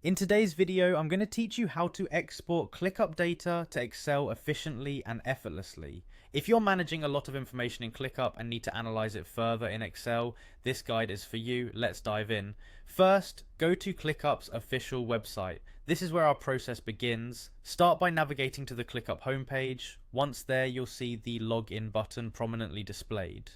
In today's video, I'm going to teach you how to export ClickUp data to Excel efficiently and effortlessly. If you're managing a lot of information in ClickUp and need to analyze it further in Excel, this guide is for you. Let's dive in. First, go to ClickUp's official website. This is where our process begins. Start by navigating to the ClickUp homepage. Once there, you'll see the login button prominently displayed.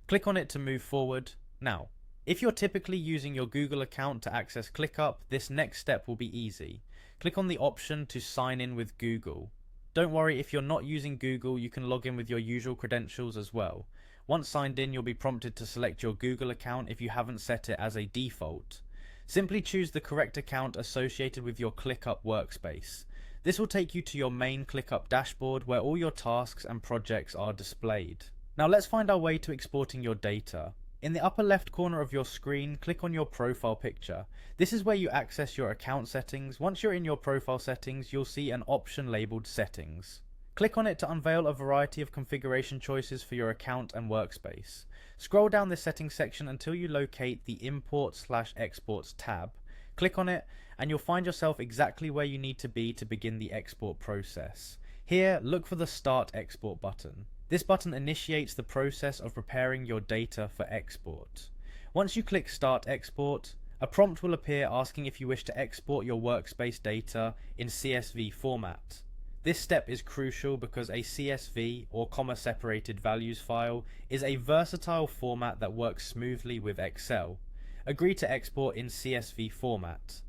Click on it to move forward. Now, if you're typically using your Google account to access ClickUp, this next step will be easy. Click on the option to sign in with Google. Don't worry, if you're not using Google, you can log in with your usual credentials as well. Once signed in, you'll be prompted to select your Google account if you haven't set it as a default. Simply choose the correct account associated with your ClickUp workspace. This will take you to your main ClickUp dashboard where all your tasks and projects are displayed. Now let's find our way to exporting your data. In the upper left corner of your screen, click on your profile picture. This is where you access your account settings. Once you're in your profile settings, you'll see an option labeled Settings. Click on it to unveil a variety of configuration choices for your account and workspace. Scroll down this settings section until you locate the Import/Exports tab. Click on it and you'll find yourself exactly where you need to be to begin the export process. Here, look for the Start Export button. This button initiates the process of preparing your data for export. Once you click Start Export, a prompt will appear asking if you wish to export your workspace data in CSV format. This step is crucial because a CSV, or comma-separated values file, is a versatile format that works smoothly with Excel. Agree to export in CSV format.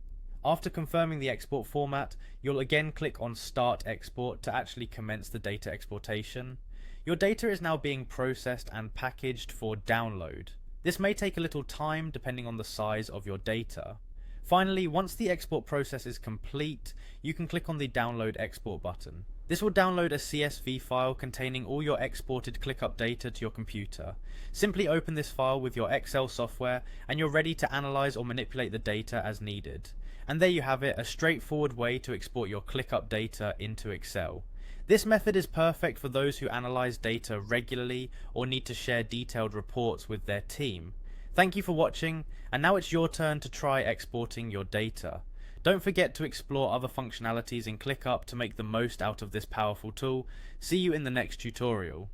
After confirming the export format, you'll again click on Start Export to actually commence the data exportation. Your data is now being processed and packaged for download. This may take a little time depending on the size of your data. Finally, once the export process is complete, you can click on the Download Export button. This will download a CSV file containing all your exported ClickUp data to your computer. Simply open this file with your Excel software and you're ready to analyze or manipulate the data as needed. And there you have it, a straightforward way to export your ClickUp data into Excel. This method is perfect for those who analyze data regularly or need to share detailed reports with their team. Thank you for watching, and now it's your turn to try exporting your data. Don't forget to explore other functionalities in ClickUp to make the most out of this powerful tool. See you in the next tutorial.